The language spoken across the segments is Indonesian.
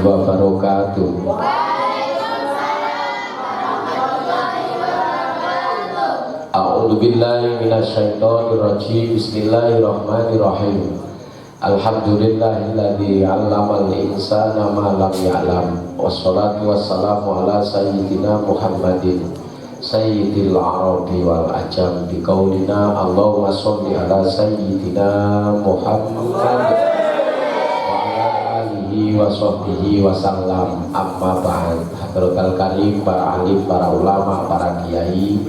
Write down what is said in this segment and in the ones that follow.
wabarakatuh. A'udzubillahi minasyaitonirrajim. Bismillahirrahmanirrahim. Alhamdulillahilladzi 'allamal insana ma lam ya'lam. Wassalatu wassalamu ala sayyidina Muhammadin sayyidil arabi wal ajam biqaulina Allahumma sholli ala sayyidina Muhammad wa ala alihi wa sahbihi wa sallam. Amma ba'd. Hadratul karim, para alim, para ulama, para kiai,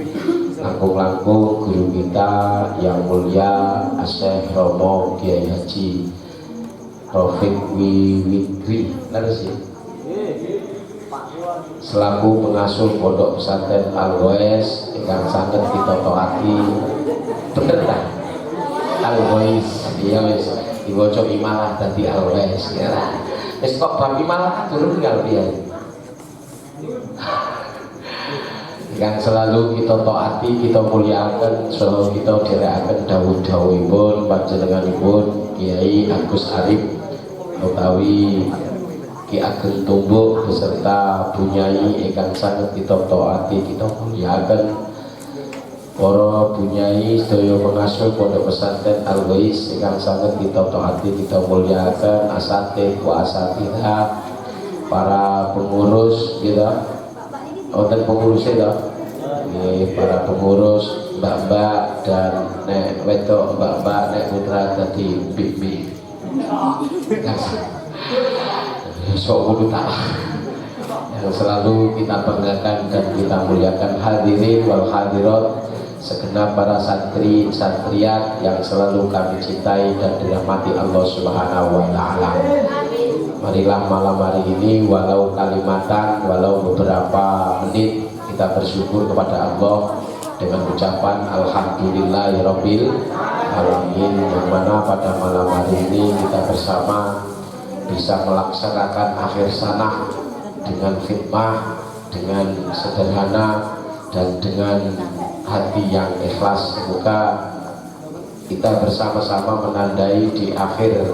langkung-langkung guru kita yang mulia Syekh Romo Kiai Haji Rafiq Wiwidri selaku pengasuh pondok pesantren Al-Ghois ingkang sanget ditotoati bener kan Al-Ghois iya wis diwaca imalah dadi Al-Ghois ya wis kok bab imalah durung tinggal piye yang selalu kita taati, kita muliakan, selalu kita dherekaken dawuh-dawuhipun panjenenganipun Kiai Agus Arif utawi Ki Ageng Tumbuk beserta bunyai ingkang sanget kita taati, kita muliakan para bunyai sedaya pengasuh pondok pesantren Al-Ghois ingkang sanget kita taati, kita muliakan asatidz wa asatidzah, para pengurus kita dan pengurusnya para pengurus mbak-mbak dan nek wedok mbak-mbak nek putra dadi bibi sok kudu tak yang selalu kita banggakan dan kita muliakan hadirin wal hadirat segenap para santri santriat yang selalu kami cintai dan dirahmati Allah Subhanahu wa taala. Marilah malam hari ini walau kalimatan, walau beberapa menit kita bersyukur kepada Allah dengan ucapan alhamdulillahirabbil alamin, yang mana pada malam hari ini kita bersama bisa melaksanakan akhir sanah dengan khidmah, dengan sederhana dan dengan hati yang ikhlas. Semoga kita bersama-sama menandai di akhir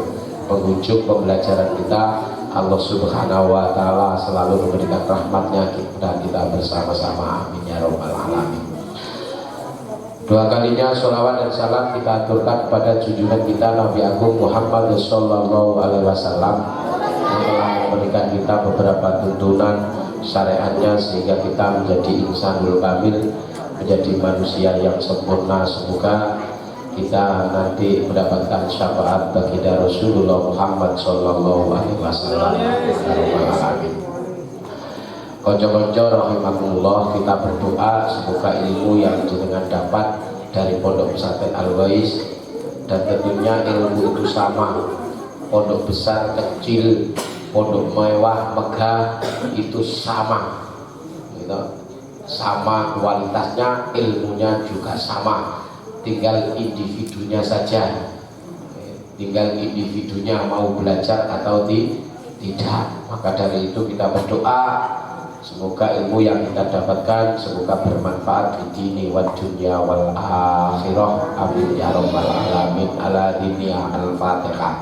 penghujung pembelajaran kita Allah Subhanahu wa taala selalu memberikan rahmatnya kepada kita bersama-sama, amin ya rabbal alamin. Dua kalinya sholawat dan salam kita aturkan kepada junjungan kita Nabi Agung Muhammad sallallahu alaihi wasallam yang telah memberikan kita beberapa tuntunan syariatnya sehingga kita menjadi insanul kamil, menjadi manusia yang sempurna. Semoga kita nanti mendapatkan syafaat baginda Rasulullah Muhammad sallallahu alaihi wasallam. Konco-konco rahimakumullah, kita berdoa semoga ilmu yang jenengan dapat dari pondok pesantren Al-Ghois, dan tentunya ilmu itu sama, pondok besar kecil, pondok mewah megah itu sama gitu. Sama kualitasnya, ilmunya juga sama, tinggal individunya saja, tinggal individunya mau belajar atau tidak. Maka dari itu kita berdoa semoga ilmu yang kita dapatkan semoga bermanfaat di dini wa dunya wal akhirah, amin ya rabbal alamin. Ala dunya al-fatihah.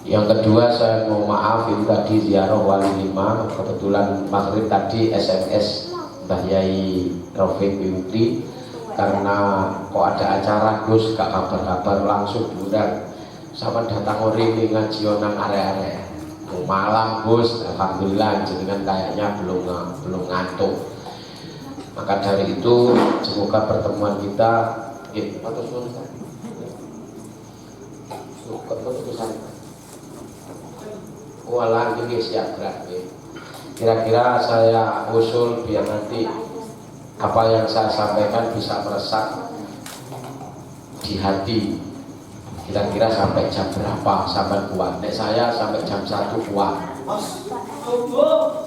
Yang kedua, saya mau maaf, ini tadi ziarah wali 5, kebetulan maghrib tadi SMS Mbah Yai Rafiq Wiwidri, karena kok ada acara Gus gak kabar-kabar, langsung diundang sama datang ori ngaji nang area-area malam Gus. Alhamdulillah jenengan kayaknya belum ngantuk. Maka dari itu semoga pertemuan kita walang ini siap gerak. Kira-kira saya usul biar nanti apa yang saya sampaikan bisa meresap di hati. Kira-kira sampai jam berapa sampai kuat? Nek saya sampai jam 1 kuat.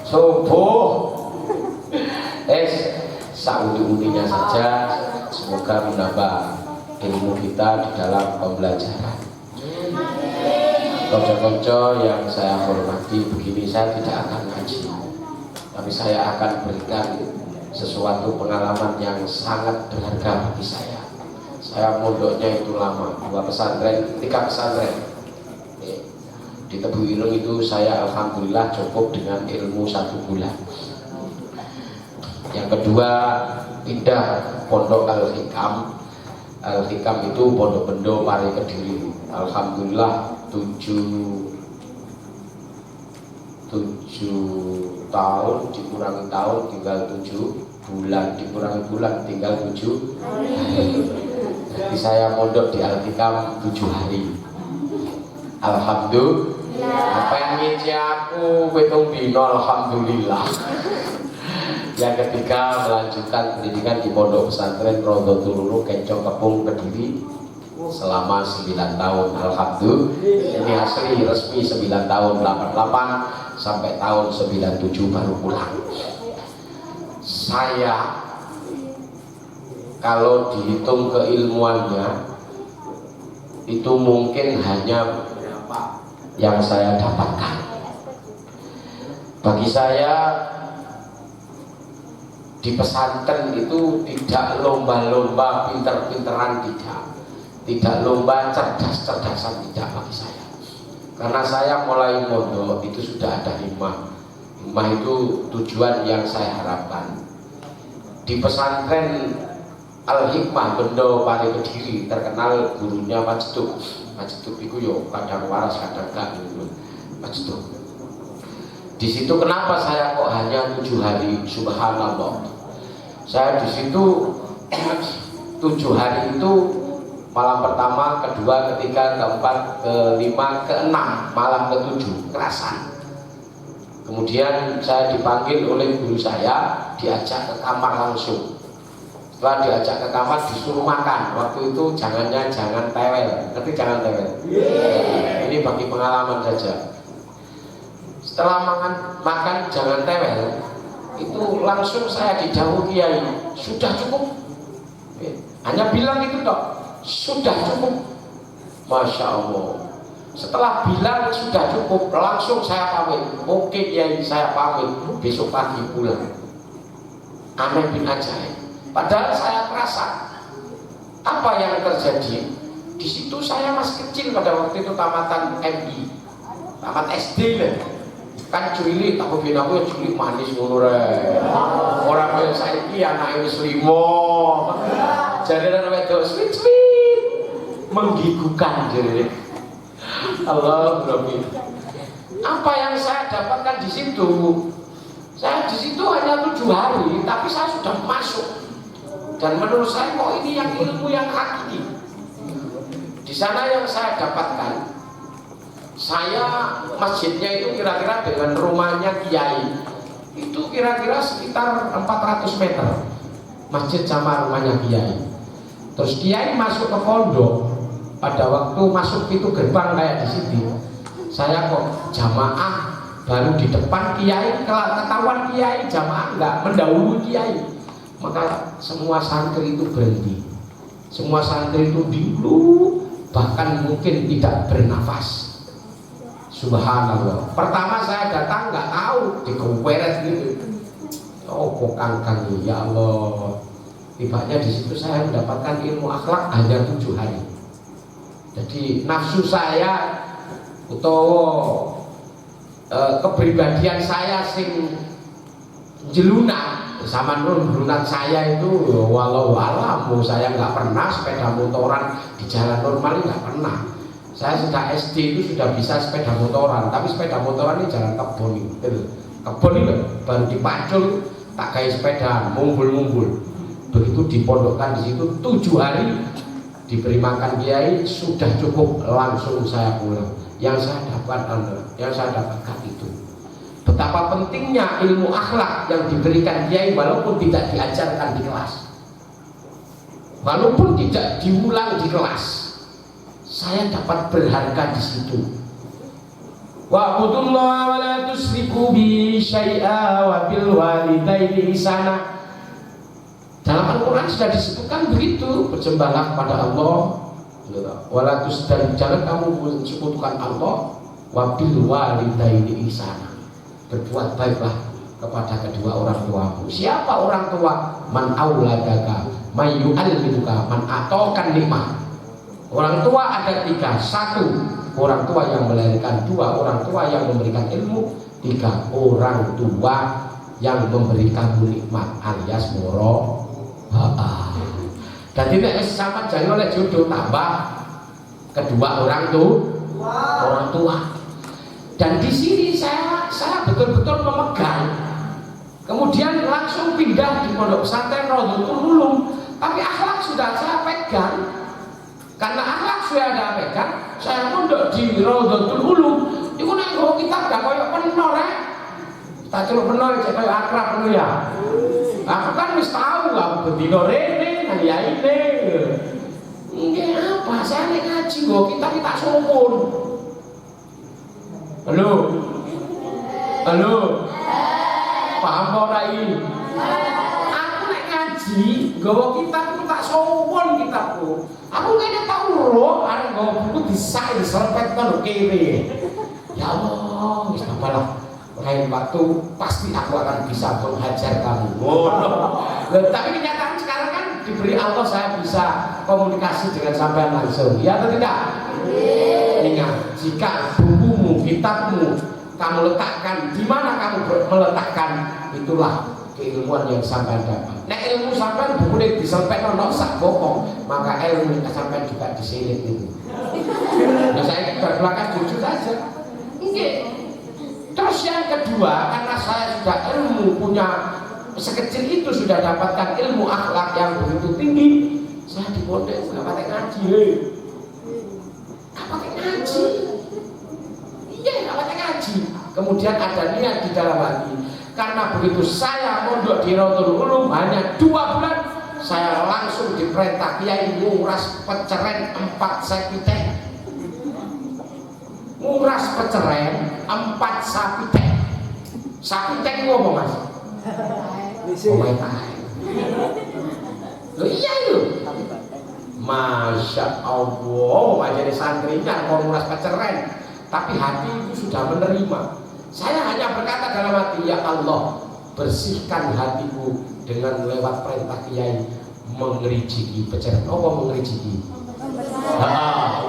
Subuh. Saudi-udinya saja. Semoga menambah ilmu kita di dalam pembelajaran. Konco-konco yang saya hormati, begini saya tidak akan ngaji, tapi saya akan berikan sesuatu pengalaman yang sangat berharga bagi saya. Saya mondoknya itu lama, 2 pesantren, 3 pesantren. Di Tebu Ireng itu saya alhamdulillah cukup dengan ilmu 1 bulan. Yang kedua pindah pondok Al-Hikam. Al-Hikam itu pondok Bendo Pari Kediri. Alhamdulillah 7 tahun dikurangi tahun tinggal 7 bulan, dikurangi bulan tinggal 7 hari. Jadi saya mondok di Al-Hikam 7 hari. Alhamdulillah. Apa yang ngisi aku betung dino, alhamdulillah. Yang ketiga melanjutkan pendidikan di pondok pesantren Rodotul Ulum Kencong Kepung Kediri selama 9 tahun. Alhamdulillah. Ini asli resmi 9 tahun, 88 sampai tahun 97 baru pulang. Saya kalau dihitung keilmuannya itu mungkin hanya yang saya dapatkan. Bagi saya di pesantren itu tidak lomba-lomba pinter-pinteran, tidak lomba cerdas-cerdasan, tidak bagi saya. Karena saya mulai mondok itu sudah ada hikmah itu tujuan yang saya harapkan. Di pesantren Al-Hikmah Bendo Pari Kediri terkenal gurunya Pak Jeduk. Pak Jeduk itu yo kadang waras kadang gak gitu. Pak Jeduk. Di situ kenapa saya kok hanya 7 hari? Subhanallah. Saya di situ 7 hari itu malam pertama, kedua, ketiga, keempat, kelima, keenam, malam ke-7 kerasan. Kemudian saya dipanggil oleh guru saya, diajak ke kamar langsung. Setelah diajak ke kamar disuruh makan. Waktu itu jangan tewel, ngerti jangan tewel? Ini bagi pengalaman saja. Setelah makan jangan tewel, itu langsung saya didhawuhi kiai, sudah cukup. Hanya bilang itu dok, sudah cukup. Masya Allah. Setelah bilang sudah cukup, langsung saya pamit. Oke kiai, saya pamit. Besok pagi pulang. Aneh bin ajaib. Padahal saya kerasa apa yang terjadi. Di situ saya masih kecil pada waktu itu tamatan MI, tamat SD kan cuili, aku bilang aku cuili manis ngono re. Orang yang saya ini anak wis 5. Jadinya wedok sweet menggigukan jadi. Allah Rabbi. Apa yang saya dapatkan di situ? Saya di situ hanya 7 hari, tapi saya sudah masuk. Dan menurut saya kok ini yang ilmu yang hakiki. Di sana yang saya dapatkan, saya masjidnya itu kira-kira dengan rumahnya kiai itu kira-kira sekitar 400 meter masjid sama rumahnya kiai. Terus kiai masuk ke pondok, pada waktu masuk itu gerbang kayak di sini, saya kok jamaah baru di depan kiai, ketahuan kiai jamaah enggak mendahului kiai, maka semua santri itu berhenti, semua santri itu dulu bahkan mungkin tidak bernafas. Subhanallah. Pertama saya datang nggak tahu dikeweret gitu. Oh kok kangkang ya Allah. Tibanya di situ saya mendapatkan ilmu akhlak hanya 7 hari. Jadi nafsu saya atau kepribadian saya sing jelunak sama nurunat saya itu walau alam saya nggak pernah sepeda motoran di jalan normal nggak pernah. Saya sudah SD itu sudah bisa sepeda motoran, tapi sepeda motoran ini jalan kebun itu, kebun itu baru dipacul tak kayak sepeda mumbul. Begitu dipondokkan di situ 7 hari diberi makan kiai sudah cukup, langsung saya pulang. Yang saya dapatkan itu betapa pentingnya ilmu akhlak yang diberikan kiai walaupun tidak diajarkan di kelas, walaupun tidak diulang di kelas. Saya dapat berharga di situ. Wa'budullaha wa la tusyriku bi syai'a wa bil walidaini ihsana. Dalam Al-Quran sudah disebutkan begitu, bersembahlah kepada Allah, wala dan jangan kamu mensekutukan Allah, wa bil walidaini ihsana. Berbuat baiklah kepada kedua orang tuamu. Siapa orang tua? Man auladaka mayu al-minuka man atokan nikmah. Orang tua ada 3, 1 orang tua yang melahirkan, 2 orang tua yang memberikan ilmu, 3 orang tua yang memberikan nikmat alias moro. Jadi nek sama jangan oleh jodoh tambah kedua orang tua. Dan di sini saya betul-betul memegang. Kemudian langsung pindah di pondok pesantren Raudhatul Ulum. Tapi akhlak sudah saya pegang. Karena akhlak sudah ada pegang, saya mondok di Raudhatul Ulum. Iku nek nggo kitab gak koyo penor tak celuk penor cek koyo akrab ngono ya. Aku kan wis tahu aku bendino rene nang yaine. Nggih apa saya nek ngaji nggo kitab tak sombon. Halo. Paham ora iki? Aku nek ngaji nggawa kitab itu tak sombon kitabku. Aku kayaknya tahu loh, arek nggawa buku diserempet kan kiri. Ya Allah, wis apalah. Lain waktu pasti aku akan bisa menghajar kamu. Tapi kenyataan sekarang kan diberi Allah saya bisa komunikasi dengan sampean langsung. Ya atau tidak? Ingat, jika bukumu, kitabmu kamu letakkan di mana kamu meletakkan, itulah keilmuan yang sampean dapat. Nek ilmu sampean bukunya disampaikan ono sak bokong, maka ilmu sampean juga disilit itu. Nah saya berbelakang jujur saja. Nggih. Terus yang kedua, karena saya sudah ilmu punya sekecil itu sudah dapatkan ilmu akhlak yang begitu tinggi, saya di pondok nggak pakai ngaji, nggak pakai ngaji. Iya, nggak pakai ngaji. Kemudian ada niat di dalam hati. Karena begitu saya mondok di Raudhatul Ulum hanya 2 bulan, saya langsung diperintah kiai nguras peceren 4 sapitek. Nguras peceren 4 sapitek. Sapitek ngomong Mas. Ngomong tahe. Loh iya lho. Masya Allah, majene santrinya mau nguras peceren, tapi hati itu sudah menerima. Saya hanya berkata dalam hati, ya Allah, bersihkan hatiku dengan lewat perintah kiai mengerijiki peceren. Apa mengerijiki?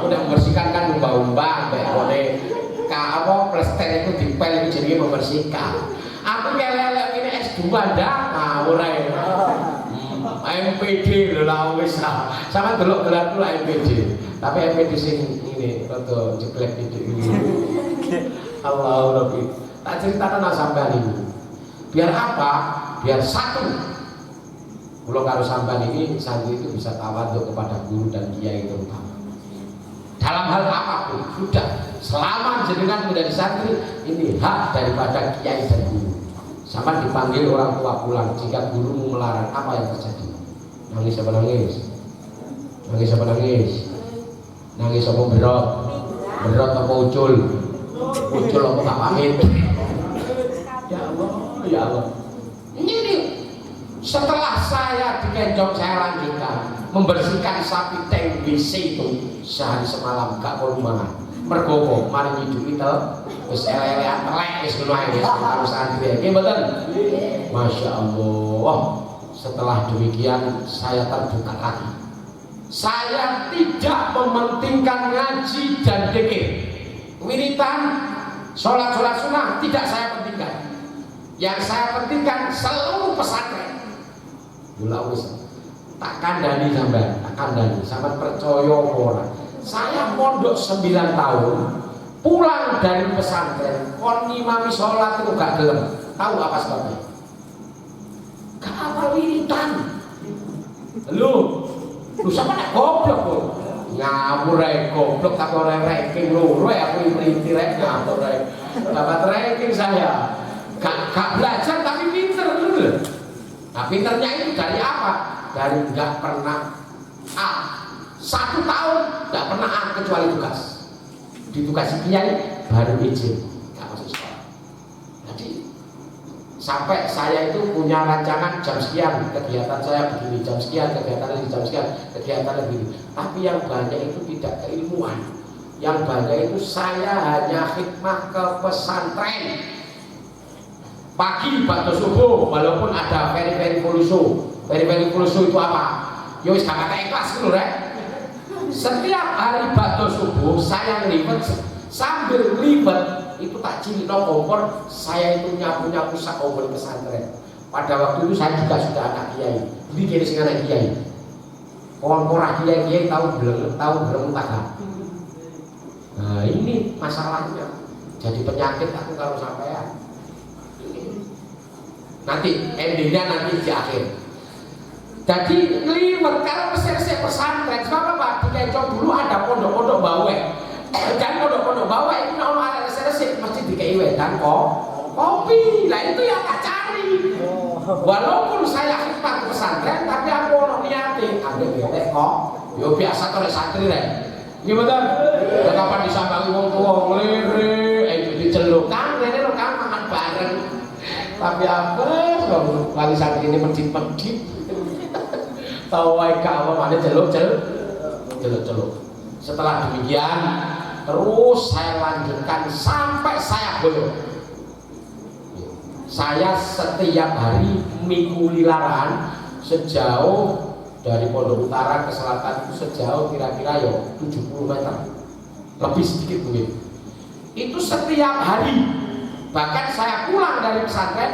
Udah membersihkan kan umbah-umbah, kayak apa plester itu dipel itu jadi membersihkan. Aku kelelek ini S2 dah, ora MPD lho lah wis sama delok gelarku lah MPD. Tapi MPD sing ini rada jeblek ini. Allah Rabbi. Tak ceritakan sampean ini. Biar apa? Biar satu. Kalau sampean ini santri itu bisa tawadhu kepada guru dan kiai terutama. Dalam hal apapun sudah selama jenengan menjadi santri ini hak daripada kiai dan guru. Sama dipanggil orang tua pulang jika gurumu melarang, apa yang terjadi? Nangis apa nangis? Nangis apa nangis? Nangis apa berot? Berot apa ucul? Ucul apa tak pamit? Ya Allah, ya Allah. Ini setelah saya dikencok saya lanjutkan membersihkan sapi tank WC itu sehari semalam gak perlu mangan. Mergo mari ngidupi to wis ele-elean telek wis ngono ae wis karo santri iki mboten. Masya Allah. Setelah demikian saya terbuka lagi. Saya tidak mementingkan ngaji dan zikir. Wiritan, sholat sunnah tidak saya pentingkan. Yang saya pentingkan seluruh pesantren. Mula wis tak kandhani sampean, tak kandhani sampean percaya ora. Saya mondok 9 tahun, pulang dari pesantren, kon ngimami sholat itu gak gelem. Tahu apa sebabnya? Gak apa wiritan. Lu sama nek goblok kok. Ngawur ae goblok tak ora ranking loro aku mriti rek ngawur ae. Dapat ranking saya. Gak belajar tapi pinter dulu. Nah pinternya itu dari apa? Dari nggak pernah A 1 tahun nggak pernah A kecuali tugas. Ditugasi kiai baru izin nggak masuk sekolah. Jadi sampai saya itu punya rancangan jam sekian kegiatan saya begini, jam sekian kegiatan lagi, jam sekian kegiatan begini. Tapi yang banyak itu tidak keilmuan. Yang banyak itu saya hanya khidmah ke pesantren. Pagi waktu subuh, walaupun ada very fulusu itu apa? Ya wis gak kate ikhlas lho rek. Setiap hari ba'da subuh saya ngliwet sambil ngliwet itu tak cilino kompor, saya itu nyapu-nyapu sak kompor pesantren. Pada waktu itu saya juga sudah anak kiai. Jadi kene sing anak kiai. Orang-orang kiai-kiai tahu belum tak. Nah ini masalahnya. Jadi penyakit aku kalau sampean. Nanti endingnya nanti di akhir. Jadi ngliwet kalau resep pesantren. Sebab apa? Di Kencong dulu ada pondok-pondok bawe. Dan pondok-pondok bawe itu ono ada resep mesti dikai wedan kok. Kopi. Lah itu yang tak cari. Walaupun saya khidmat pesantren tapi aku ono niate ambil gelek kok. Yo biasa to santri rek. Nggih mboten. Ya kapan disambangi wong tuwa nglire, itu dicelukkan rene lho kan makan bareng. Tapi apa kok wali santri ini medit-medit. Tahu wae gak apa mana celuk. Setelah demikian terus saya lanjutkan sampai saya boyong. Saya setiap hari mikuli larangan sejauh dari Pondok Utara ke selatan itu sejauh kira-kira ya 70 meter lebih sedikit mungkin. Itu setiap hari. Bahkan saya pulang dari pesantren,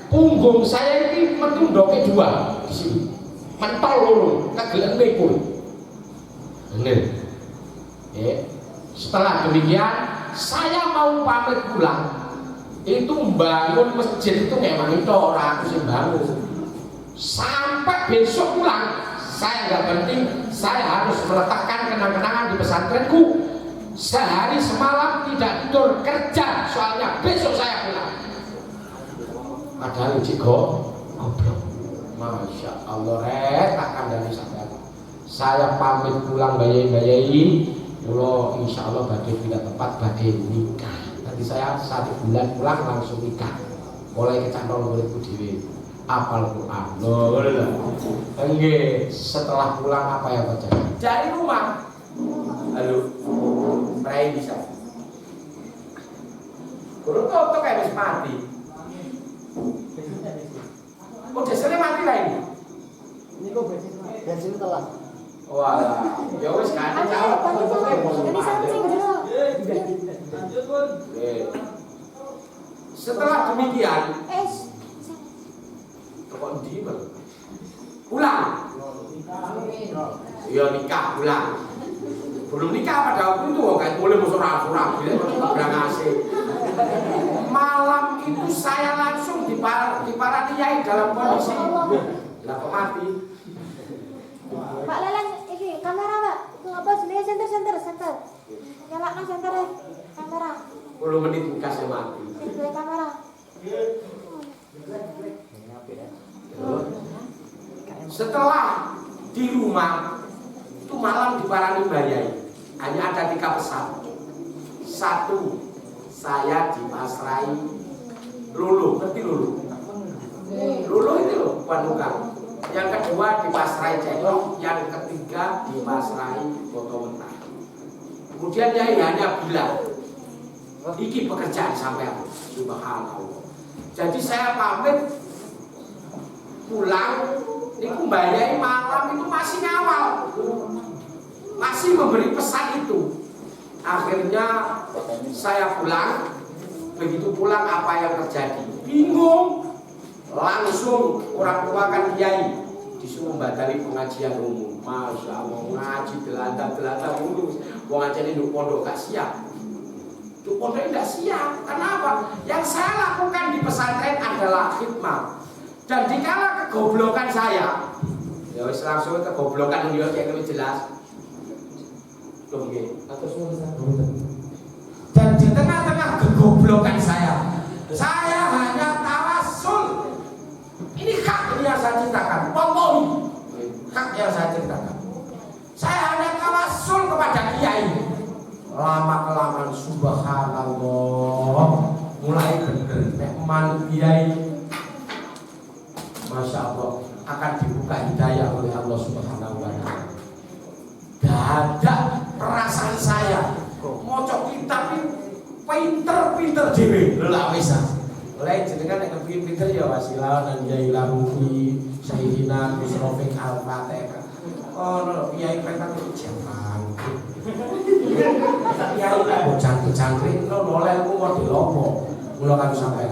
punggung saya ini mentundoke dua di sini, mentol loro, kegelen pun. Bener. Setelah demikian saya mau pamit pulang. Itu membangun masjid itu memang itu orang aku sih bangun sampai besok pulang saya nggak penting, saya harus meletakkan kenang-kenangan di pesantrenku. Sehari semalam tidak tidur kerja soalnya besok saya pulang. Padahal jigo goblok. Masya Allah takkan dari saya pamit pulang bayai kalau insya Allah badai tidak tepat badai nikah. Nanti saya 1 bulan pulang langsung nikah. Mulai kecantol muridku dewe. Apal Quran. Loh. Enggak. Setelah pulang apa yang terjadi? Dari rumah. Halo. Prai bisa. Kurang tuh kayak habis mati. Udah sering mati lah ini. Ini kok bensin telah. Wah, ya wis kan jawab. Setelah demikian, kok diem? Pulang. Ya nikah pulang. Belum nikah pada waktu itu kan boleh musuh-musuh dia ngasih. Malam itu saya langsung diparaniai dalam kondisi lah mati. Pak Lelen, ini kamera Pak. Apa sebenarnya center. Nyalakan center kamera. 10 menit kasih mati. Ini kamera. Setelah di rumah itu malam diparani bayai. Hanya ada 3 pesan. 1, saya dipasrai lulu, ngerti lulu? Lulu itu loh, bukan. Yang kedua dipasrai cendol, yang ketiga dipasrai foto mentah. Kemudian Yai hanya bilang, iki pekerjaan sampai subhanallah. Jadi saya pamit pulang, niku mbayai malam itu masih ngawal, masih memberi pesan itu. Akhirnya saya pulang, begitu pulang apa yang terjadi? Bingung, langsung orang tua kan kiai disuruh badali pengajian umum. Masya Allah, ngaji belanda mulu. Mau ngajian di pondok gak siap. Di pondok tidak siap. Kenapa? Yang saya lakukan di pesantren adalah khidmat. Dan dikala kegoblokan saya, ya wis langsung kegoblokan dia kayak lebih jelas. Loh nggih, atur suwun. Dan di tengah-tengah kegoblokan saya hanya tawasul. Ini hak yang saya ceritakan, wallahi hak yang saya ceritakan. Saya hanya tawasul kepada kiai. Lama-kelamaan subhanallah mulai bener nek manut kiai, masya Allah akan dibuka hidayah oleh Allah Subhanahu wa taala. Gak ada perasaan saya mocok kitab pinter dhewe lha wis. Mulai jenengan nek kepengin pinter ya wasilah nan Yai Lahufi Sayyidina Musrofik Al-Fatihah. Oh, kiai pengen itu jangan. Kiai mau jangkrik, lo boleh aku mau dilopo, mula kan sampai.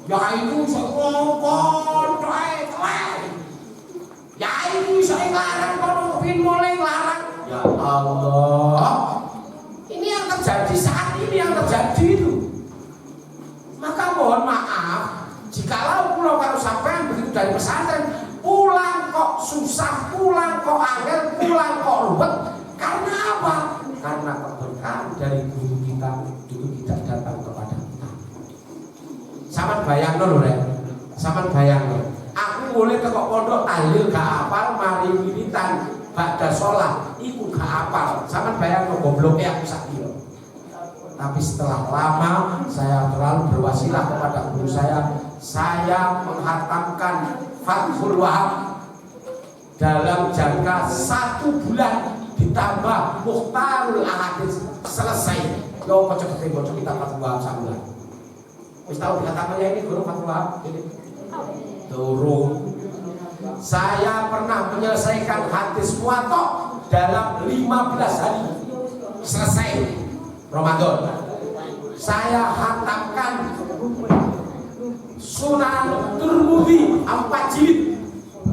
Ya itu ngomong, ya itu saya larang kalau pin mulai larang. Ya Allah, ini yang terjadi saat ini yang terjadi itu. Maka mohon maaf, jikalau pulau kalau sampai begitu dari pesantren, pulang kok susah, pulang kok angel, pulang kok ribet. Karena apa? Karena keberkahan dari guru kita itu tidak datang kepada kita. Saman bayang loh, saman bayang loh. Aku boleh ke pondok tahlil gak hafal, mari wiritan ba'da sholat, iku gak hafal. Saman bayang loh, gobloknya aku sakit. Tapi setelah lama saya terlalu berwasilah kepada guru saya menghatamkan Fathul Wahab dalam jangka 1 bulan ditambah Mukhtarul Ahadits selesai. Yo cepet kita Fathul Wahab sabulan. Wis tahu dikatakannya ini guru Fathul Wahab ini. Turun. Saya pernah menyelesaikan hadis muwatta dalam 15 hari. Selesai Ramadan. Saya hatamkan Sunan Tirmidzi 4 jilid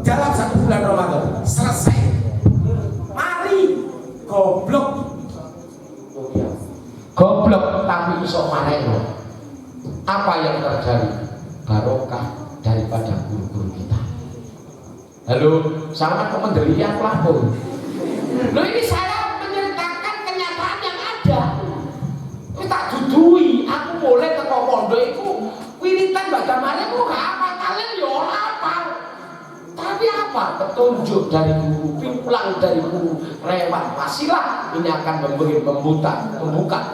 dalam 1 bulan Ramadan. Selesai. Mari goblok. Goblok tapi iso maneno. Apa yang terjadi? Barokah daripada guru-guru kita. Halo, sama kemendelian pelapor. Loh ini saya menceritakan kenyataan yang ada. Ini tak dudui, aku boleh teko pondok itu wiritan baca malam aku gak apa kalian ya ora apa. Tapi apa? Petunjuk dari guru, pimplang dari guru, lewat wasilah ini akan membuka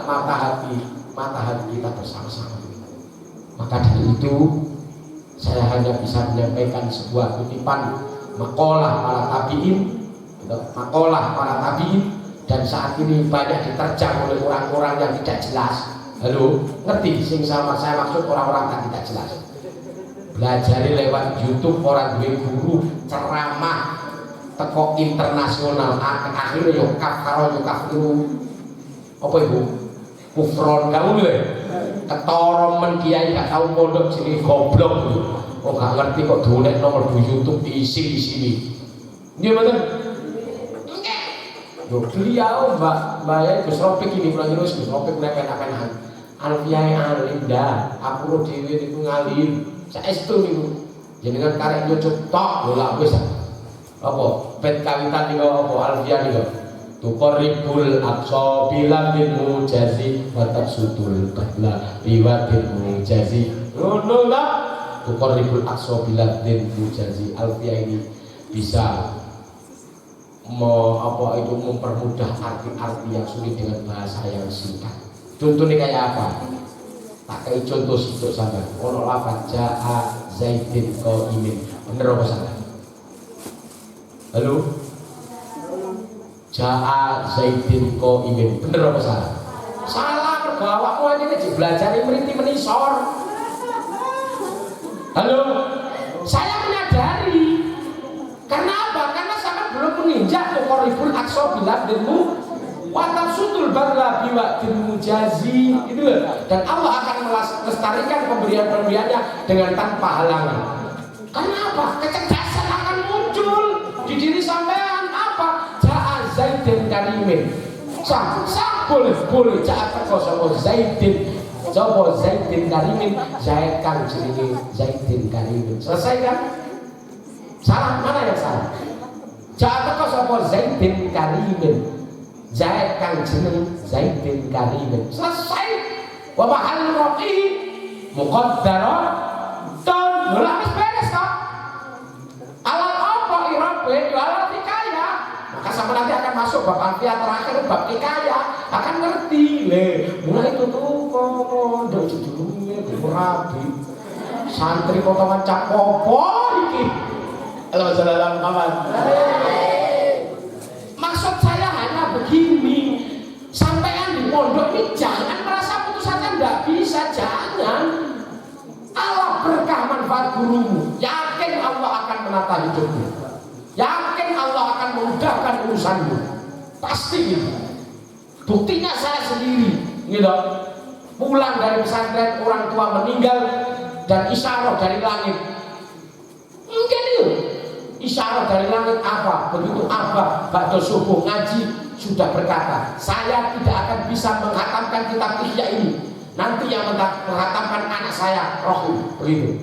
mata hati kita bersama-sama. Maka dari itu saya hanya bisa menyampaikan sebuah kutipan makalah para tabiin, dan saat ini banyak diterjang oleh orang-orang yang tidak jelas. Halo, ngerti sing sama saya maksud orang-orang yang tidak jelas. Belajari lewat YouTube orang duwe guru ceramah teko internasional akhirnya yo kafaro yo kafiru. Apa ibu? Kufron kamu lho. Ketara men kiai gak tau pondok sini goblok. Kok gak ngerti kok dolek nomor di YouTube diisi di sini. Nggih mboten? Nggih. Yo beliau Mbak ya Gus Ropik ini kula terus Gus Ropik nepen-nepenan. Alfiai alinda, aku ro dhewe niku ngalim. Saestu niku. Jenengan karek nyucuk tok lho lak wis. Apa? Bet kawitan niku apa Alfiah niku? Tuqarribul aqsa bila bil mujazi wa tafsudul qibla biwadil mujazi. Ngono ta? Tuqarribul aqsa bila bil mujazi. Alfiah ini bisa mempermudah arti-arti yang sulit dengan bahasa yang singkat. Contohnya kayak apa? Tak kayak contoh untuk sana. Ono lafaz jaa Zaidin qaimin. Bener apa salah? Halo? Jaa Zaidin qaimin. Bener apa salah? Salah, mergo awakmu aja belajar mriti menisor. Halo? Saya menyadari. Karena apa? Karena saya belum menginjak tuqarribul aqsa bilad ilmu wa tafsudul barla biwaqtil mujazi, itu loh. Dan Allah akan melestarikan pemberian-pemberiannya dengan tanpa halangan. Karena apa? Kecerdasan akan muncul di diri sampean. Apa? Ja'a Zaidin karimin. Sah boleh ja'a teko sapa Zaidin. Sapa Zaidin karimin, Zaid kang jenenge Zaidin karimin. Selesai kan? Salah, mana yang salah? Ja'a teko sapa Zaidin karimin. Zaid kang jeneng Zaidin karimin. Selesai. Wa mahal roqi muqaddaron ton ora wis beres kok. Alat apa irabe alat hikayah. Maka sama nanti akan masuk bab alfiah terakhir bab hikayah akan ngerti le. Mulai itu tuh kok judulnya Rabi. Santri potongan cap popo iki. Alhamdulillah kawan. Maksud saya hanya begini, sampean di pondok ini jangan merasa putus asa, tidak bisa, jangan. Allah berkah manfaat gurumu, yakin Allah akan menata hidupmu, yakin Allah akan urusanmu. Pasti gitu. Buktinya saya sendiri, gitu. Pulang dari pesantren orang tua meninggal dan isyarat dari langit. Mungkin itu. Isyarat dari langit apa? Begitu apa? Ba'da subuh ngaji sudah berkata, saya tidak akan bisa menghatamkan kitab Ihya ini. Nanti yang menghatamkan anak saya, Rohim, begitu.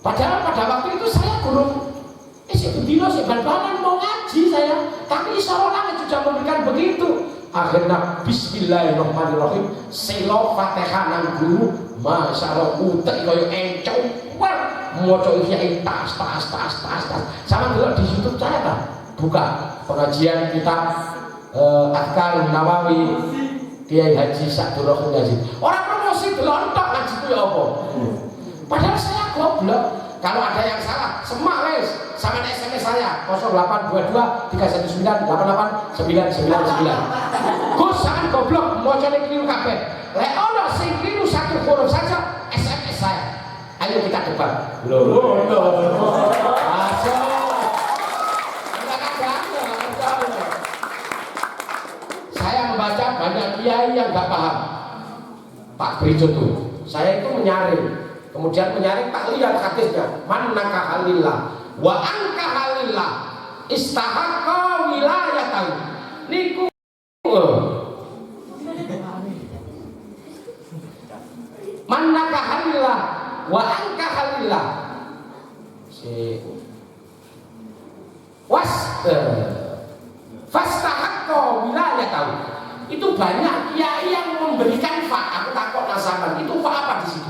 Padahal pada waktu itu saya guru Dino seban-banan mau ngaji saya, tapi isyarat langit sudah memberikan begitu. Akhirnya Bismillahirrahmanirrahim, selo Fatihah nang guru, masya Allah utek koyo encok, moco Ihya tas. Sama dulu di YouTube saya kan, buka pengajian kitab Adhkar Nawawi Kiai Haji Sa'dur Rahim Yazid. Orang promosi delontok ngaji ku ya apa? Padahal saya goblok. Kalau ada yang salah, semak wes sama SMS saya 0822 319 88999. Gus sangat goblok, mocone keliru kabeh. Lek ono sing keliru satu huruf saja SMS saya. Ayo kita debat. Loh. Aja. Saya membaca banyak kiai yang gak paham. Pak Beri contoh. Saya itu menyaring. Kemudian menyaring tak lihat hadisnya. Man nakahalillah wa ankahalillah istahaqqa wilayatan. Niku man nakahalillah wa ankahalillah fastahaqqa wilayatan. Itu banyak kiai yang memberikan fa. Aku takut nasaban. Itu fa apa di situ?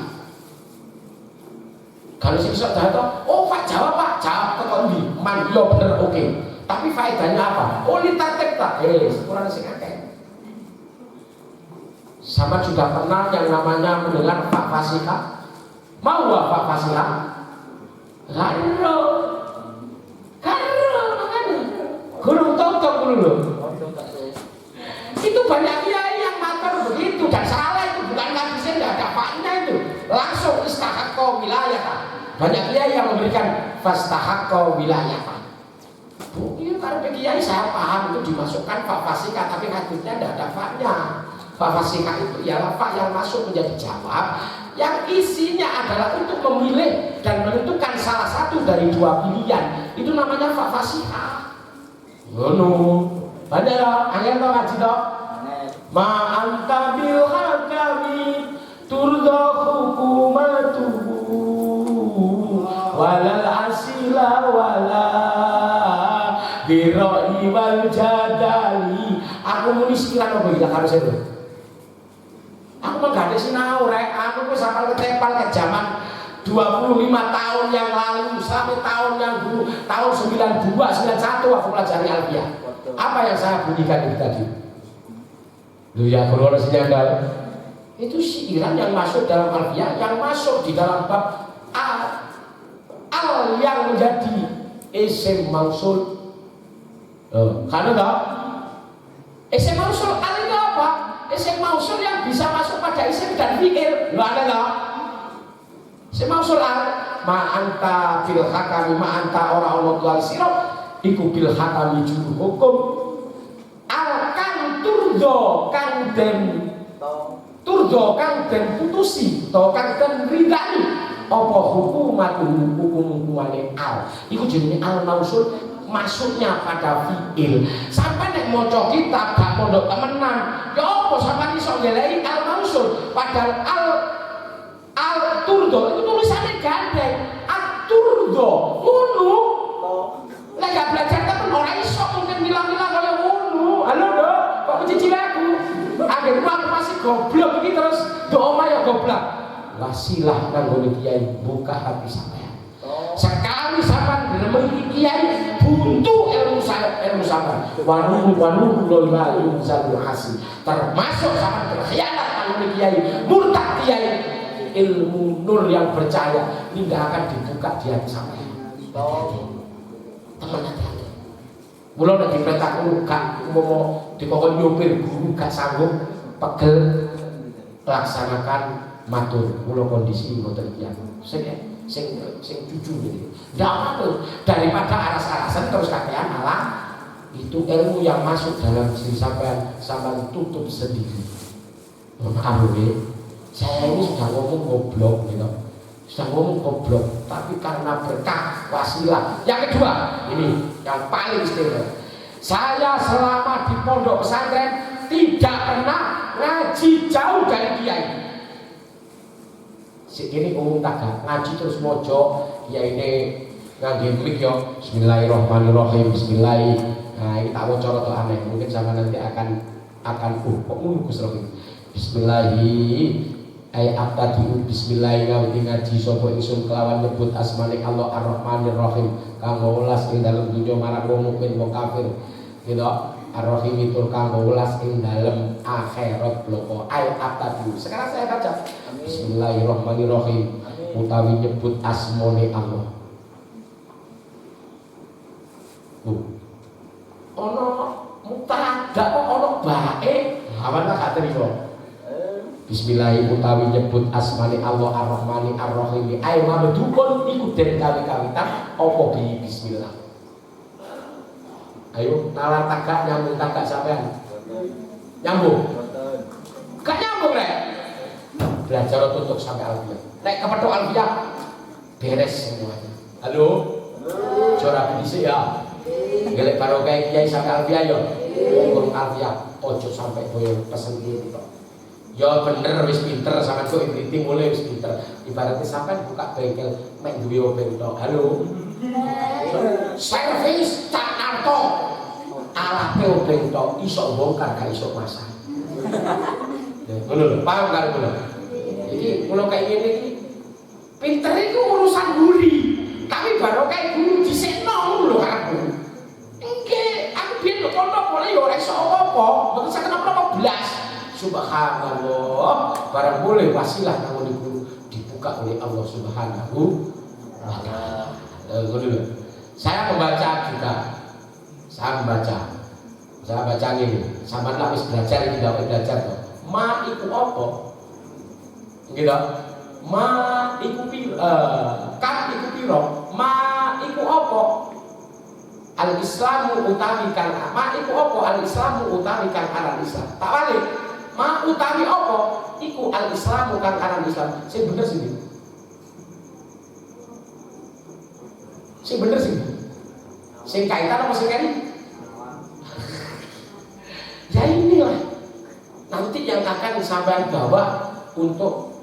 Kalau sih bisa jatuh, oh Pak jawab tekon di, man yo bener oke. Tapi faedahnya apa? Oh litatek tak, kurang sing akeh. Sama juga pernah yang namanya mendengar Pak Fasika. Mau Pak Fasika? Karo, makanya. Guru tonton dulu. Itu banyak kiai yang matur begitu dan salah itu bukan hadisnya tidak ada faknya itu. Langsung istahaqqa wilayah. Banyak kiai yang memberikan fastahaqqa wilayah. Bu, ini karena kiai saya paham itu dimasukkan fa fasika, tapi hadisnya tidak ada faknya. Fa fasika itu ialah fa yang masuk menjadi jawab, yang isinya adalah untuk memilih dan menentukan salah satu dari dua pilihan. Itu namanya fa fasika. Ngono. Banyak dong, angin dong ngaji dong. Ma anta bil hakami turdo hukumatuhu walal asila wala biroi wal jadali. Aku muni sikiran apa ya harus itu. Aku mah gak ada sinau rek. Aku wis sampai ketempal ke zaman 25 tahun yang lalu sampai tahun yang dulu tahun 92 91 aku pelajari Alfiah. Apa yang saya bunyikan itu tadi? Lu ya kalau ada sinyal itu siiran yang masuk dalam Alfiah, yang masuk di dalam bab al yang menjadi isim mausul. Karena tak isim mausul al itu apa? Isim mausul yang bisa masuk pada isim dan fi'il. Lu ada tak? Isim mausul al ma anta bil hakami ma anta orang tual sirop iku bil hakami juru hukum al kan turdo kan den putusi to kan den ridani apa hukumane al iku jenenge al mausul masuknya pada fi'il. Sampai nek maca kitab gak pondok temenan ya apa sampean iso ngeleki al mausul padahal al turdo itu tulisannya gandeng al turdo ngono. Lah gak belajar temen ora iso mungkin bilang-bilang kaya ngono. Halo Dok, kok mencici aku? Akhirnya aku masih goblok iki terus do omah ya goblok. Lah silah kanggo kiai buka hati sampean. Sekali sampean gremeng kiai buntu ilmu sampean. Wanuh la yunzalul hasil. Termasuk sampean berkhianat kanggo kiai, murtad kiai. Ilmu nur yang percaya ini tidak akan dibuka di hati sampean. Teman hati-hati. Mula nek diperintahku gak mau dikokon nyopir guru gak sanggup pegel laksanakan matur. Mula kondisi ngoten iki sing jujur iki. Ndak apa daripada aras-arasan terus kakean malah itu ilmu yang masuk dalam diri sampai tutup sendiri. Maaf ya, saya ini sudah ngomong goblok gitu. Sudah ngomong goblok, tapi karena berkah wasilah. Yang kedua, ini yang paling istimewa. Saya selama di pondok pesantren tidak pernah ngaji jauh dari kiai. Ini umum tak ngaji terus mojo, ya ini ngaji mic yo. Bismillahirrahmanirrahim. Bismillah. Nah ini tak mojo atau aneh. Mungkin sama nanti akan kok Gus Rohim. Bismillahi ayat tadi bismillah ngaji sapa ingsun kelawan nyebut asmane Allah Ar-Rahmanir Rahim kanggo welas ing dalem dunya marang wong mukmin wong kafir gitu Ar-Rahim itu kanggo welas ing dalem akhirat bloko ayat tadi. Sekarang saya baca Bismillahirrahmanirrahim utawi nyebut asmane Allah. Ono mutada kok ono bae hawana gak terima. Bismillahirrahmanirrahim utawi nyebut asmane Allah Ar-Rahmani Ar-Rahim ayo mabedukun iku den kawi-kawitan apa bi bismillah. Ayo nalar tagak nyambung tagak sampean. Nyambung. Gak nyambung rek. Belajar tutup sampai alfiah. Nek kepethuk alfiah beres semuanya. Halo. Jora dhisik ya. Gelek barokah kiai sampai alfiah yo. Kurung alfiah ojo sampai koyo pesen iki tok. Ya bener wis pinter sampean kok ibriti mulai wis pinter. Ibaratnya sampean buka bengkel mek duwe obeng tok. Halo. Servis Cak Narto. Alate obeng tok iso bongkar gak iso masang. Ngono lho, paham karo kula. Iki kula kaya ngene iki pinter iku urusan guri. Tapi barokah guru dhisikno ngono lho karepku. Nggih, aku biyen lho pondok mulai yo ora iso apa-apa, mboten saged apa-apa blas. Subhanallah, barang boleh wasilah kanggo guru dibuka oleh Allah Subhanahu wa taala. Saya membaca juga. Saya baca ini. Sampeyan lak wis belajar iki gak belajar to. Ma iku apa? Nggih to? Ma iku piro? Kan iku piro? Ma iku apa? Al-Islamu utawi kang ma iku apa? Al-Islamu utawi kang aran Islam. Tak balik. Ma utawi apa? Iku al-Islamu kang aran Islam. Sing bener sih. Sing bener sih. Sing kaitan apa sing kene? Ya inilah nanti yang akan sampean bawa untuk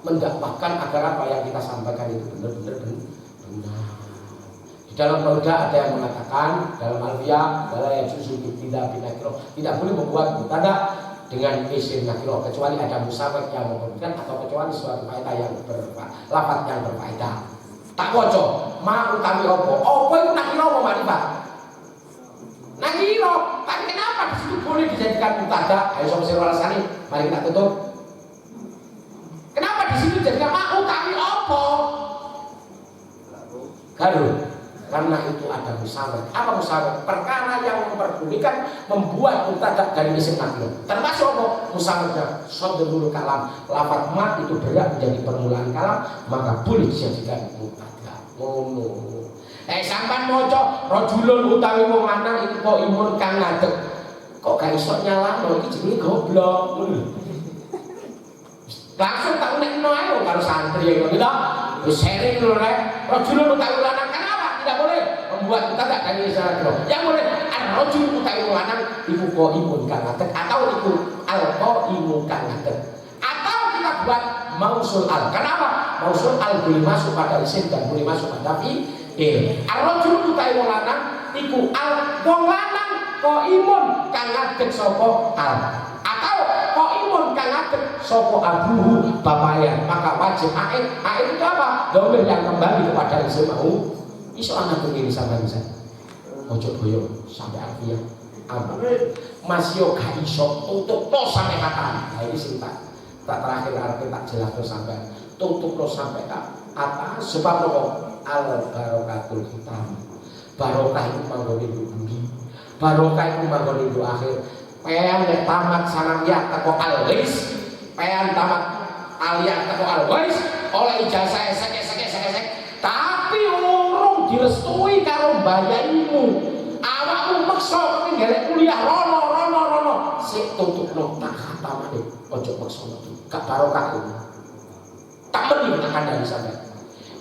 mendakwahkan agar apa yang kita sampaikan itu benar-benar benar. Di dalam Roda ada yang mengatakan dalam alfiah adalah yang susu tidak binakiro, tidak boleh membuat tanda dengan isim nakiro kecuali ada musabak yang memberikan atau kecuali suatu faedah yang berlafaz yang berfaedah. Tak waca ma utawi apa itu nakiro apa makrifat nakiro, tapi kenapa di situ boleh dijadikan mutada? Ayo sama sira rasane mari kita tutup. Kenapa di situ dijadikan ma utawi apa garu? Karena itu ada musabak. Apa musabak? Perkara yang memperbolehkan membuat mutada dari isim nakiro. Termasuk apa? Musabaknya sodrul kalam. Lafaz ma itu berat menjadi permulaan kalam, maka boleh dijadikan mutada. Ngono. Sampean maca rajulun utawi wong lanang iku kok imun kang ngadeg. Kok gak iso nyalahno iki jenenge goblok. Langsung tak nekno ae karo santri ngono to. Wis sering lho rek. Rajulun utawi lanang tidak boleh membuat kita tak kani salah. Yang boleh ar-rajul utawi lanang iku kok imun kang ngadeg atau iku al-qaimu kang ngadeg. Atau kita buat mausul al. Kenapa? Mausul al boleh masuk pada isim dan boleh masuk pada fi'il. Ar-rajul utawi lanang iku wong lanang qaimun kang ngadeg sapa al. Atau qaimun kang ngadeg sapa abuhu bapaknya. Maka wajib aid. Aid itu apa? Dhamir yang kembali kepada isim mau. Iso anak begini sampai bisa. Ojo boyo sampai alfiah. Amin. Mas yo gak iso tutup to sampai kata. Nah ini sing tak terakhir arep tak jelasno sampai tutup to sampai kata. Sebab apa? Al barokatul hitam. Barokah itu manggone budi. Barokah itu manggone do akhir. Pean nek tamat sanamiyah teko alis. Pean tamat aliyah teko alwais oleh ijazah esek. Tapi urung direstui karo mbayaimu. Awakmu maksa ngelek kuliah rono sik tutupno tak khatamane ojo maksa metu gak barokah itu tak mending akan dari sampai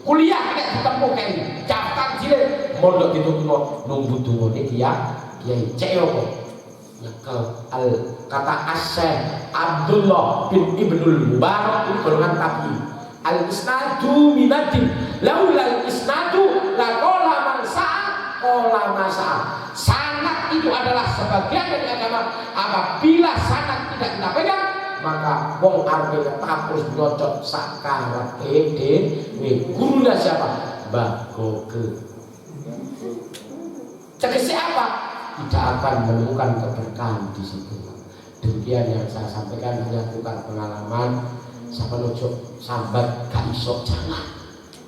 kuliah nek ditempuh kae daftar jilid mondok ditutupno nunggu dungane kiai cek opo nyekel al kata Asy-Syaikh Abdullah bin Ibnul Mubarak ini golongan tabi al isnadu minatin laulal isnadu la qala man sa'a qala masa sanad itu adalah sebagian dari agama apabila sanad tidak kita pegang maka wong arep tapus nyocot sakarat dhewe guruna siapa Mbah Goge tegese apa tidak akan menemukan keberkahan di situ. Demikian yang saya sampaikan hanya bukan pengalaman. Siapa nojo sambat gak iso jangan.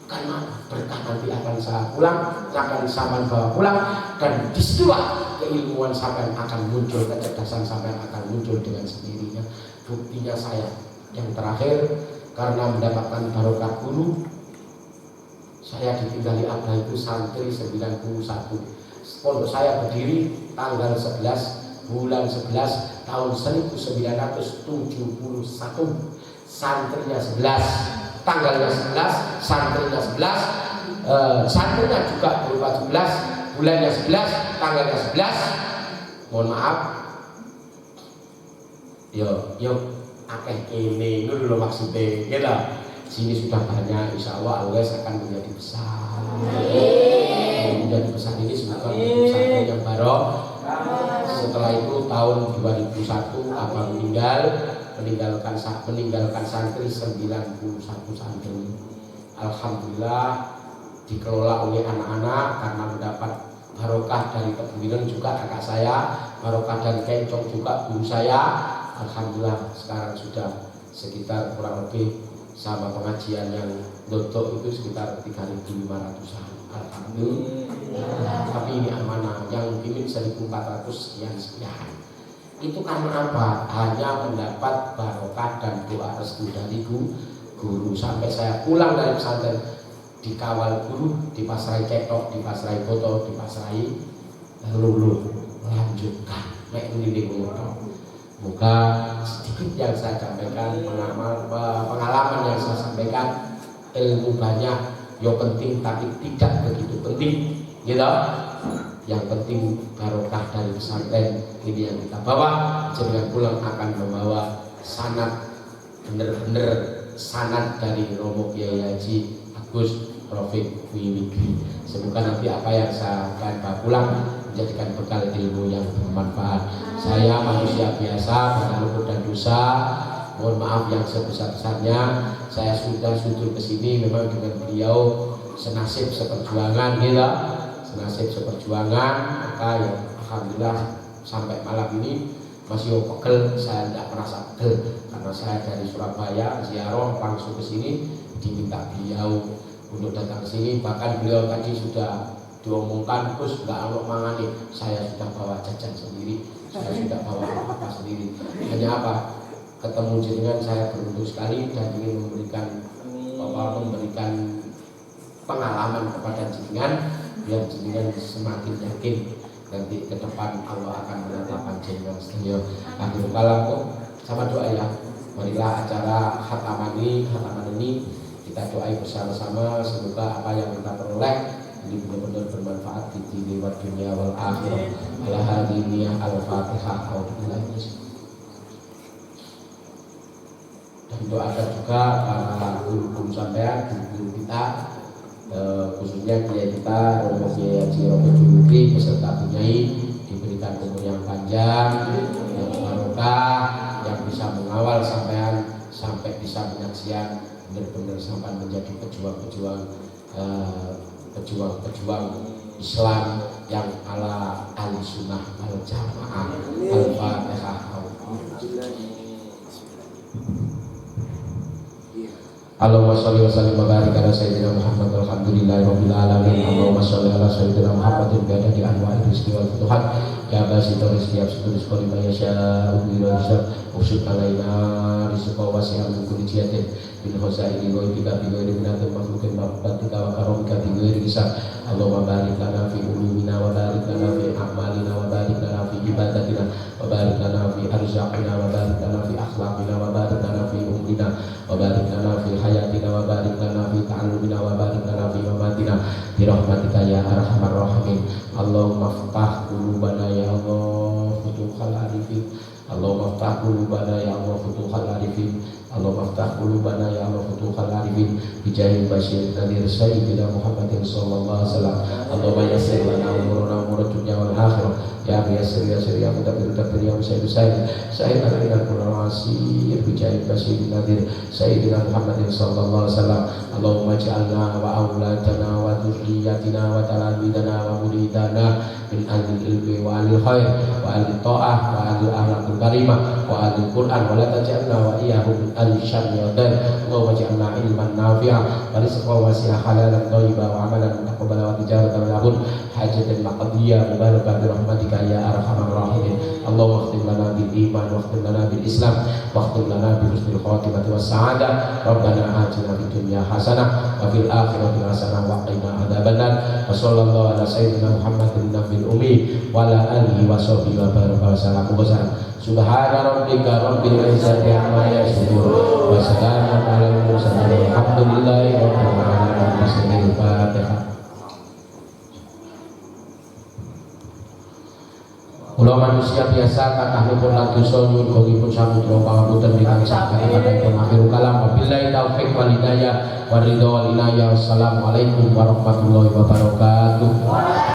Karena berkah nanti akan saya pulang, akan sampean bawa pulang dan disitulah keilmuan sampean akan muncul, kecerdasan sampean akan muncul dengan sendirinya. Buktinya saya yang terakhir karena mendapatkan barokah guru, saya ditinggali abah itu santri 91. Pondok saya berdiri tanggal 11 bulan 11 tahun 1971, santrinya 11, tanggalnya 11, santrinya 11, santrinya juga berupa 17, bulannya 11, tanggalnya 11. Mohon maaf, yo akeh ini dulu maksudnya gitu. Sini sudah banyak, insya Allah Allah akan menjadi besar. Menjadi besar ini semoga menjadi yang baru. Setelah itu tahun 2001 abang meninggalkan santri 91 santri. Alhamdulillah dikelola oleh anak-anak karena mendapat barokah dari kepemimpinan juga kakak saya, barokah dari kencong juga guru saya. Alhamdulillah sekarang sudah sekitar kurang lebih sama pengajian yang dotok itu sekitar 3.500-an. Alhamdulillah. Tapi ini amanah yang pimpin 1.400 sekian. Itu karena apa? Hanya mendapat barokah dan doa restu dari guru. Sampai saya pulang dari pesantren dikawal guru, dipasrai cetok, dipasrai foto, dipasrai lulu lanjutkan. Nek ini ngono. Moga sedikit yang saya sampaikan, pengalaman yang saya sampaikan, ilmu banyak, yang penting tapi tidak begitu penting, gitu. Yang penting barokah dari pesantren ini yang kita bawa, jangan pulang akan membawa sanad bener-bener sanad dari Romo Kiai Haji Agus Rafiq Wiwigri. Semoga nanti apa yang saya akan bawa pulang menjadikan bekal ilmu yang bermanfaat. Saya manusia biasa, banyak luput dan dosa. Mohon maaf yang sebesar-besarnya. Saya sudah sujud ke sini memang dengan beliau senasib seperjuangan, gitu. Senasib seperjuangan. Maka ya alhamdulillah sampai malam ini masih pegel. Saya tidak merasa pegel karena saya dari Surabaya ziarah langsung ke sini diminta beliau untuk datang ke sini. Bahkan beliau tadi sudah diomongkan, Gus nggak ada mangani, saya sudah bawa jajan sendiri, saya sudah bawa apa sendiri. Hanya apa? Ketemu jenengan saya beruntung sekali dan ingin memberikan pengalaman kepada jenengan biar jenengan semakin yakin nanti ke depan Allah akan menetapkan jenengan setia. Akhirul kalam sama doa ya. Marilah acara khataman ini kita doai bersama-sama, semoga apa yang kita peroleh ini benar-benar bermanfaat di dunia wal akhirah. Ala hadiniyah al-fatihah. Dan doakan juga para guru-guru sampean, guru kita, khususnya kiai kita Romo Kiai Haji Rafiq Wiwigri beserta Bunyai diberikan umur yang panjang, yang barokah, yang bisa mengawal sampean sampai bisa menyaksikan benar-benar sampai menjadi pejuang-pejuang Islam yang ala ahli sunnah wal jamaah. Al-Fatihah. Allahumma sholli wa sallim wa barik ala sayyidina Muhammad walhamdulillahi rabbil alamin. Allahumma sholli ala sayyidina Muhammadin bi adadi anwa'ir rizqi wal futuhat ya basitur rizqi absutur rizqi liman yasha'u bi rizq usyuk alaina rizqa wasi'an min kulli jihatin bil khazaini wa bika bi ghairi minatin makhluqin ma'batika wa karamika bi ghairi hisab. Allahumma barik lana fi ulumina wa barik lana fi a'malina wa barik lana fi ibadatina wa barik lana fi arzaqina wa barik lana fi akhlaqina wa barik lana fi umrina wa barik lana fi hayatina wa barik lana fi ta'allumina wa barik lana fi mamatina bi rahmatika ya arhamar rahimin. Allahumma ftah qulubana ya Allah futuhal arifin. Allahumma ftah qulubana ya Allah futuhal arifin. Allahumma ftah qulubana ya Allah futuhal arifin bi jahil basyir nadir sayyidina Muhammadin sallallahu alaihi wasallam. Allahumma yassir lana umurana umur dunya wal akhirah ya yassir ya mudabbir ya musayyid sa'id alaina kullu asir bi jahil basyir nadir sayyidina Muhammadin sallallahu alaihi wasallam. Allahumma ij'alna wa auladana wa dzurriyyatina wa talamidana wa muridana min ahli ilmi wa ahli khair wa ahli ta'ah wa ahli akhlaqil karimah wa ahli Qur'an wa la taj'alna wa iyyahum min ahli syarri wa dar. Allahumma ij'alna ilman nafi'a wa rizqan wasi'a halalan thayyiban wa amalan mutaqabbalan wa tijaratan lahun hajatan maqdiyah mubarakah bi rahmatika ya arhamar rahimin. Allahumma khtim lana bil iman wa khtim lana bil islam wa khtim lana bi husnil khatimati was sa'adah. Rabbana atina fid dunya hasanah wa fil akhirati hasanah wa qina adzabannar. Wa sallallahu ala sayyidina Muhammadin nabiyil ummi wa ala alihi wa sahbihi wa baraka wa sallam. Subhana rabbika rabbil izzati amma yasifun wa salamun alal mursalin walhamdulillahi rabbil alamin. Al-Fatihah. Kula manusia biasa kathahipun lan dosa nyuwun gongipun samudra pangapunten ingkang saged kadang akhirul kalam. Wabillahi taufik wal hidayah wa ridha wal inayah. Wassalamualaikum warahmatullahi wabarakatuh.